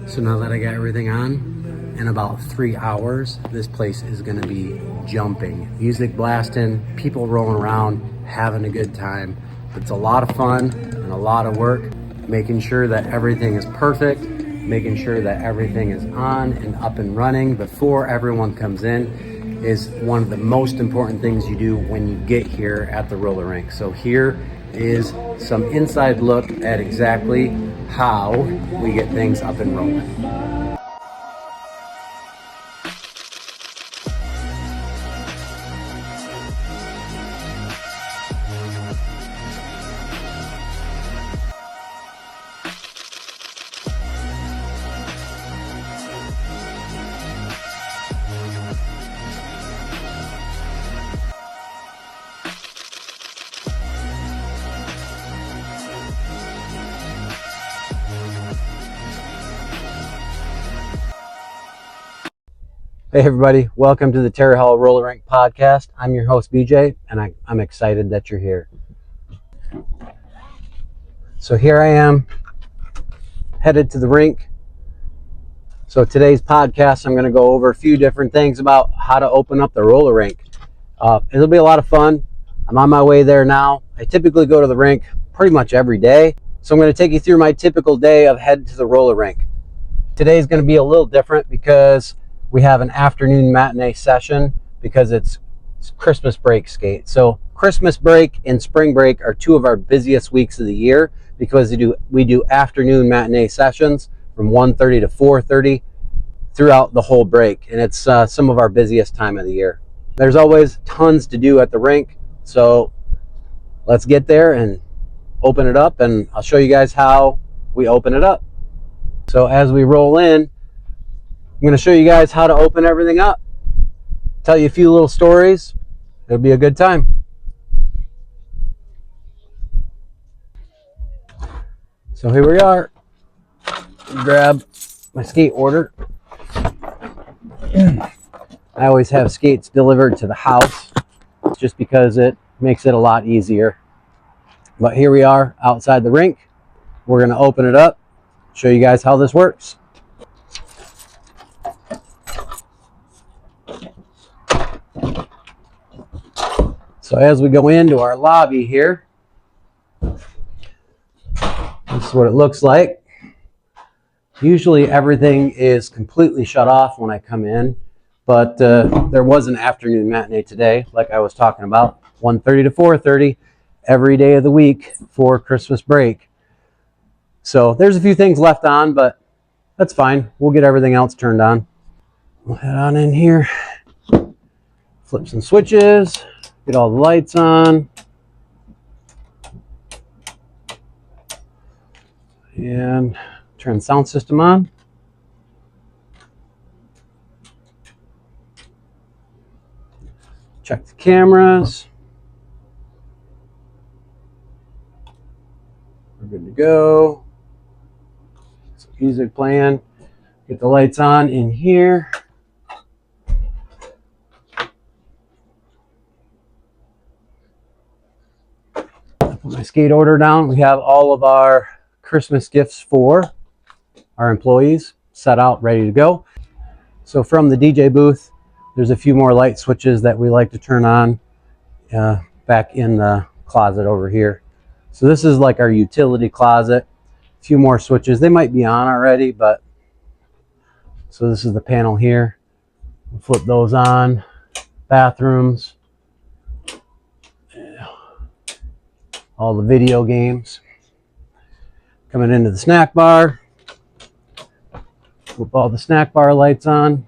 So now that I got everything on, in about 3 hours, this place is gonna be jumping. Music blasting, people rolling around, having a good time. It's a lot of fun and a lot of work, making sure that everything is perfect, making sure that everything is on and up and running before everyone comes in is one of the most important things you do when you get here at the roller rink. So here is some inside look at exactly how we get things up and rolling. Hey everybody, welcome to the Tarry Hall Roller Rink podcast. I'm your host BJ, and I'm excited that you're here. So here I am, headed to the rink. So today's podcast, I'm going to go over a few different things about how to open up the roller rink. It'll be a lot of fun. I'm on my way there now. I typically go to the rink pretty much every day. So I'm going to take you through my typical day of heading to the roller rink. Today's going to be a little different because we have an afternoon matinee session because it's Christmas break skate. So Christmas break and spring break are two of our busiest weeks of the year because we do afternoon matinee sessions from 1:30 to 4:30 throughout the whole break. And it's some of our busiest time of the year. There's always tons to do at the rink. So let's get there and open it up, and I'll show you guys how we open it up. So as we roll in, I'm going to show you guys how to open everything up. Tell you a few little stories. It'll be a good time. So here we are. Grab my skate order. I always have skates delivered to the house just because it makes it a lot easier. But here we are outside the rink. We're going to open it up, show you guys how this works. So as we go into our lobby here, this is what it looks like. Usually everything is completely shut off when I come in, but there was an afternoon matinee today, like I was talking about, 1:30 to 4:30 every day of the week for Christmas break. So there's a few things left on, but that's fine. We'll get everything else turned on. We'll head on in here, flip some switches. Get all the lights on. And turn the sound system on. Check the cameras. We're good to go. Some music playing. Get the lights on in here. Put my skate order down. We have all of our Christmas gifts for our employees set out, ready to go. So from the DJ booth, there's a few more light switches that we like to turn on back in the closet over here. So this is like our utility closet. A few more switches. They might be on already, but so this is the panel here. We'll flip those on. Bathrooms. All the video games. Coming into the snack bar. Flip all the snack bar lights on.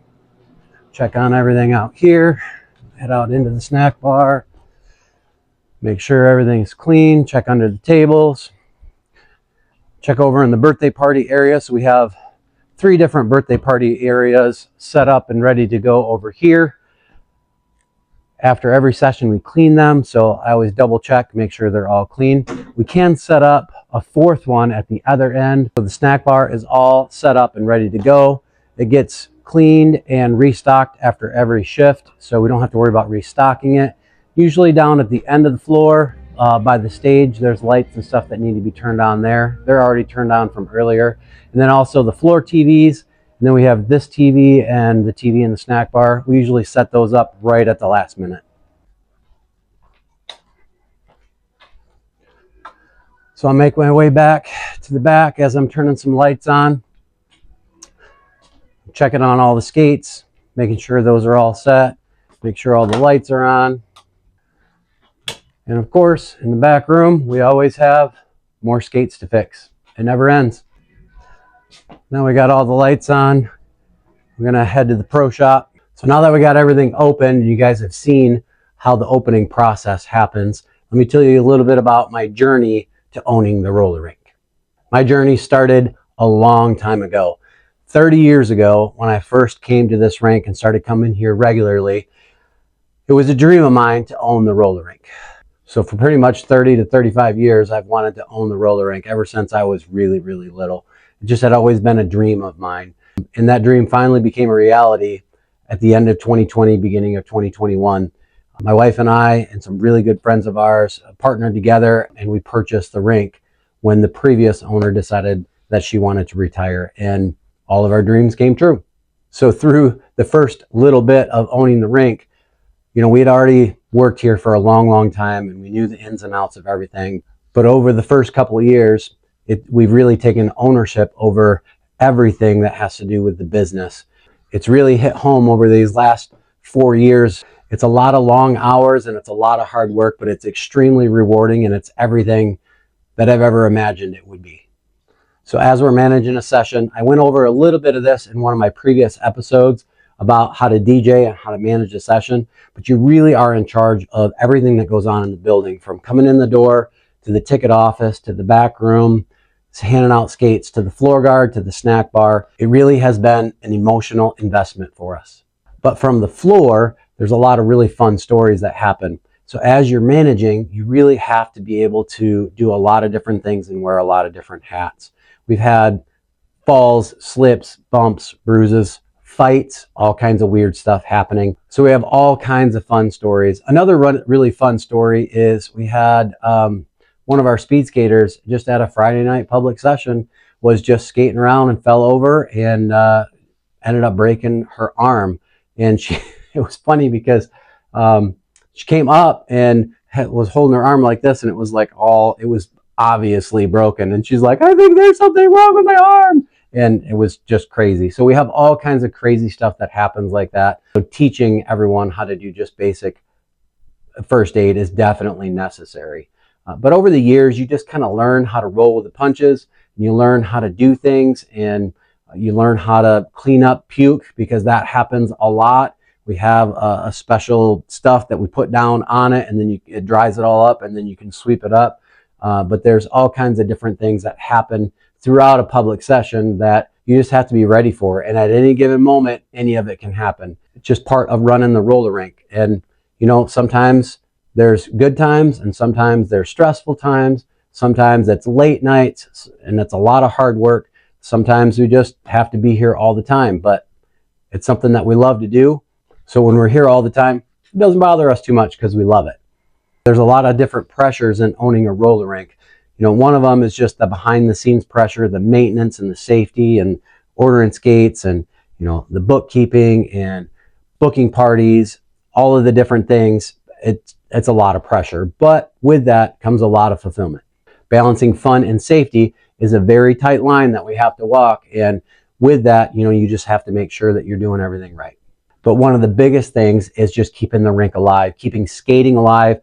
Check on everything out here. Head out into the snack bar. Make sure everything's clean. Check under the tables. Check over in the birthday party area. So we have 3 different birthday party areas set up and ready to go over here. After every session, we clean them, so I always double check, make sure they're all clean. We can set up a 4th one at the other end. So the snack bar is all set up and ready to go. It gets cleaned and restocked after every shift, so we don't have to worry about restocking it. Usually down at the end of the floor, by the stage, there's lights and stuff that need to be turned on there. They're already turned on from earlier. And then also the floor TVs. And then we have this TV and the TV in the snack bar. We usually set those up right at the last minute. So I'll make my way back to the back as I'm turning some lights on. Checking on all the skates, making sure those are all set. Make sure all the lights are on. And of course, in the back room, we always have more skates to fix. It never ends. Now we got all the lights on. We're gonna head to the pro shop. So now that we got everything open, you guys have seen how the opening process happens. Let me tell you a little bit about my journey to owning the roller rink. My journey started a long time ago. 30 years ago, when I first came to this rink and started coming here regularly, it was a dream of mine to own the roller rink. So for pretty much 30 to 35 years, I've wanted to own the roller rink ever since I was really, really little. It just had always been a dream of mine. And that dream finally became a reality at the end of 2020, beginning of 2021. My wife and I and some really good friends of ours partnered together, and we purchased the rink when the previous owner decided that she wanted to retire, and all of our dreams came true. So through the first little bit of owning the rink, we had already worked here for a long, long time, and we knew the ins and outs of everything. But over the first couple of years, we've really taken ownership over everything that has to do with the business. It's really hit home over these last 4 years. It's a lot of long hours and it's a lot of hard work, but it's extremely rewarding, and it's everything that I've ever imagined it would be. So as we're managing a session, I went over a little bit of this in one of my previous episodes about how to DJ and how to manage a session, but you really are in charge of everything that goes on in the building, from coming in the door to the ticket office to the back room, handing out skates to the floor guard to the snack bar. It really has been an emotional investment for us. But from the floor, there's a lot of really fun stories that happen. So as you're managing, you really have to be able to do a lot of different things and wear a lot of different hats. We've had falls, slips, bumps, bruises, fights, all kinds of weird stuff happening. So we have all kinds of fun stories. Another really fun story is we had one of our speed skaters just at a Friday night public session was just skating around and fell over and ended up breaking her arm. And it was funny because she came up and was holding her arm like this, and it was obviously broken. And she's like, I think there's something wrong with my arm. And it was just crazy. So we have all kinds of crazy stuff that happens like that. So teaching everyone how to do just basic first aid is definitely necessary. But over the years, you just kind of learn how to roll with the punches, and you learn how to do things, and you learn how to clean up puke, because that happens a lot. We have a special stuff that we put down on it, and then it dries it all up, and then you can sweep it up. But there's all kinds of different things that happen throughout a public session that you just have to be ready for. And at any given moment, any of it can happen. It's just part of running the roller rink. And, sometimes there's good times and sometimes there's stressful times. Sometimes it's late nights and it's a lot of hard work. Sometimes we just have to be here all the time, but it's something that we love to do. So when we're here all the time, it doesn't bother us too much because we love it. There's a lot of different pressures in owning a roller rink. One of them is just the behind the scenes pressure, the maintenance and the safety and ordering skates and, the bookkeeping and booking parties, all of the different things. It's a lot of pressure, but with that comes a lot of fulfillment. Balancing fun and safety is a very tight line that we have to walk. And with that, you just have to make sure that you're doing everything right. But one of the biggest things is just keeping the rink alive, keeping skating alive,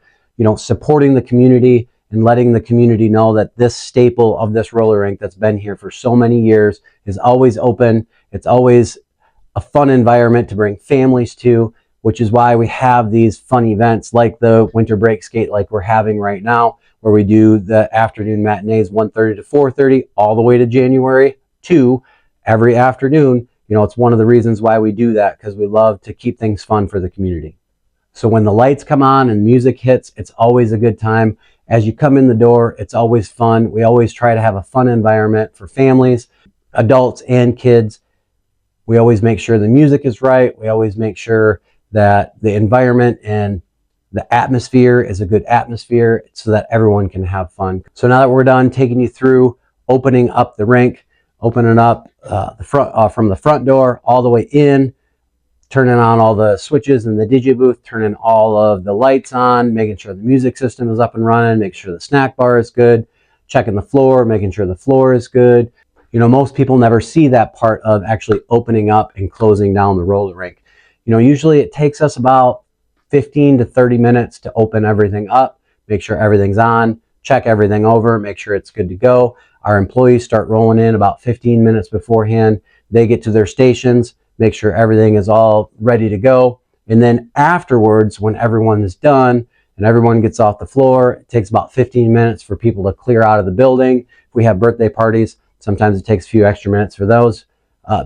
supporting the community and letting the community know that this staple of this roller rink that's been here for so many years is always open. It's always a fun environment to bring families to, which is why we have these fun events like the winter break skate like we're having right now, where we do the afternoon matinees 1:30 to 4:30 all the way to January 2 every afternoon. It's one of the reasons why we do that, because we love to keep things fun for the community. So when the lights come on and music hits, it's always a good time. As you come in the door, it's always fun. We always try to have a fun environment for families, adults, and kids. We always make sure the music is right. We always make sure that the environment and the atmosphere is a good atmosphere so that everyone can have fun. So now that we're done taking you through opening up the rink, opening up the front from the front door all the way in, turning on all the switches in the DJ booth, turning all of the lights on, making sure the music system is up and running, making sure the snack bar is good, checking the floor, making sure the floor is good. You know, most people never see that part of actually opening up and closing down the roller rink. You know, usually it takes us about 15 to 30 minutes to open everything up, make sure everything's on, check everything over, make sure it's good to go. Our employees start rolling in about 15 minutes beforehand. They get to their stations, make sure everything is all ready to go. And then afterwards, when everyone is done and everyone gets off the floor, it takes about 15 minutes for people to clear out of the building. If we have birthday parties, sometimes it takes a few extra minutes for those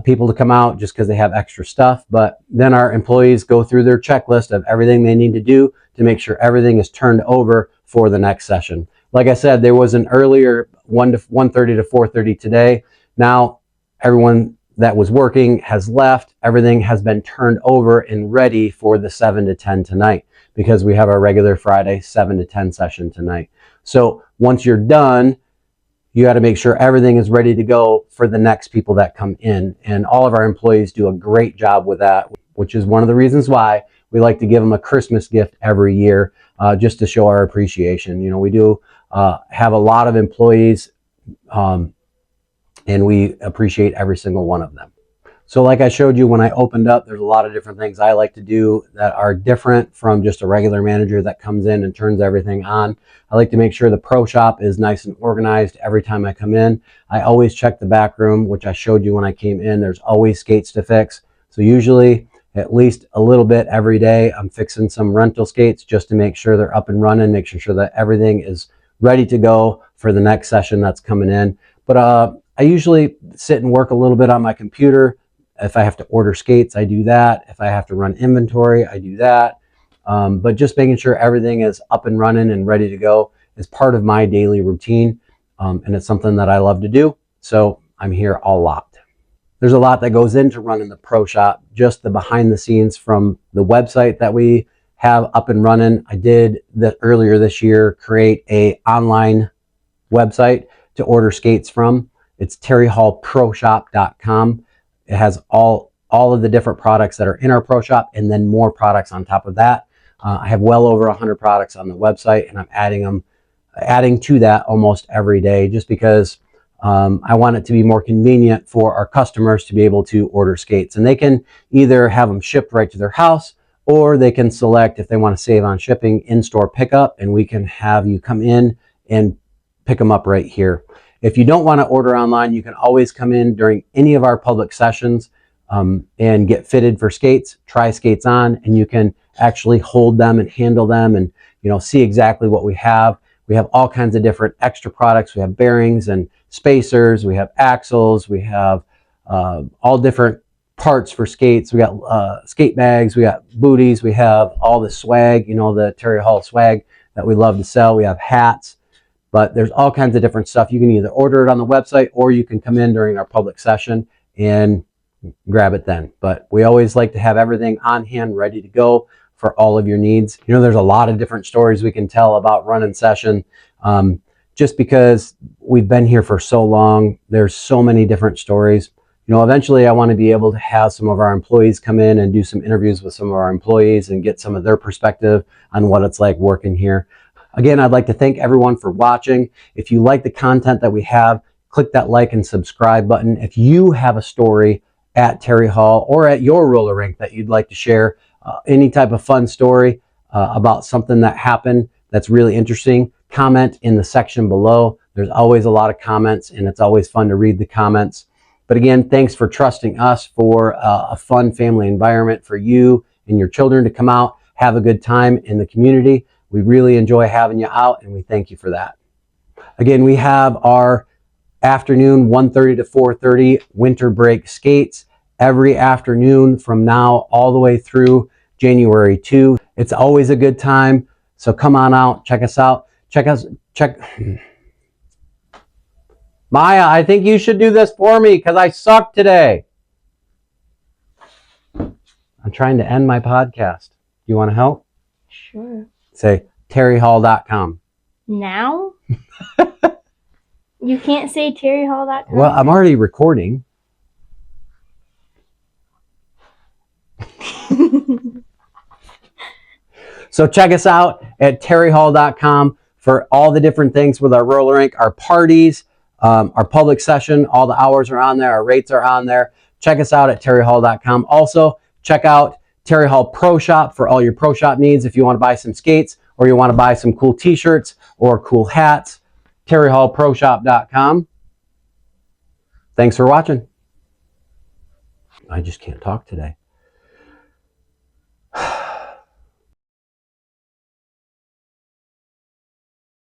people to come out just because they have extra stuff. But then our employees go through their checklist of everything they need to do to make sure everything is turned over for the next session. Like I said, there was an earlier 1:30 to 4:30 today. Now everyone that was working has left. Everything has been turned over and ready for the 7 to 10 tonight because we have our regular Friday 7 to 10 session tonight. So once you're done, you got to make sure everything is ready to go for the next people that come in. And all of our employees do a great job with that, which is one of the reasons why we like to give them a Christmas gift every year, just to show our appreciation. You know, we do have a lot of employees, and we appreciate every single one of them. So like I showed you when I opened up, there's a lot of different things I like to do that are different from just a regular manager that comes in and turns everything on. I like to make sure the pro shop is nice and organized every time I come in. I always check the back room, which I showed you when I came in. There's always skates to fix. So usually at least a little bit every day, I'm fixing some rental skates just to make sure they're up and running, making sure that everything is ready to go for the next session that's coming in. But I usually sit and work a little bit on my computer. If I have to order skates, I do that. If I have to run inventory, I do that. But just making sure everything is up and running and ready to go is part of my daily routine. And it's something that I love to do. So I'm here a lot. There's a lot that goes into running the pro shop, just the behind the scenes from the website that we have up and running. I did that earlier this year, create a online website to order skates from. It's terryhallproshop.com. It has all of the different products that are in our pro shop and then more products on top of that. I have well over 100 products on the website, and I'm adding to that almost every day just because I want it to be more convenient for our customers to be able to order skates. And they can either have them shipped right to their house, or they can select if they want to save on shipping, in-store pickup, and we can have you come in and pick them up right here. If you don't want to order online, you can always come in during any of our public sessions and get fitted for skates, try skates on, and you can actually hold them and handle them and, you know, see exactly what we have. We have all kinds of different extra products. We have bearings and spacers. We have axles. We have all different parts for skates. We got skate bags. We got booties. We have all the swag, you know, the Tarry Hall swag that we love to sell. We have hats. But there's all kinds of different stuff. You can either order it on the website or you can come in during our public session and grab it then. But we always like to have everything on hand, ready to go for all of your needs. You know, there's a lot of different stories we can tell about running session. Just because we've been here for so long, there's so many different stories. You know, eventually I want to be able to have some of our employees come in and do some interviews with some of our employees and get some of their perspective on what it's like working here. Again, I'd like to thank everyone for watching. If you like the content that we have, click that like and subscribe button. If you have a story at Tarry Hall or at your roller rink that you'd like to share, any type of fun story about something that happened that's really interesting, comment in the section below. There's always a lot of comments, and it's always fun to read the comments. But again, thanks for trusting us for a fun family environment for you and your children to come out, have a good time in the community. We really enjoy having you out, and we thank you for that. Again, we have our afternoon 1:30 to 4:30 winter break skates every afternoon from now all the way through January 2. It's always a good time. So come on out, check us out. Maya, I think you should do this for me because I suck today. I'm trying to end my podcast. You want to help? Sure. Say tarryhall.com. Now? You can't say tarryhall.com? Well, I'm already recording. So check us out at tarryhall.com for all the different things with our roller rink, our parties, our public session. All the hours are on there. Our rates are on there. Check us out at tarryhall.com. Also, check out Tarry Hall Pro Shop for all your Pro Shop needs. If you want to buy some skates or you want to buy some cool t-shirts or cool hats, tarryhallproshop.com. Thanks for watching. I just can't talk today.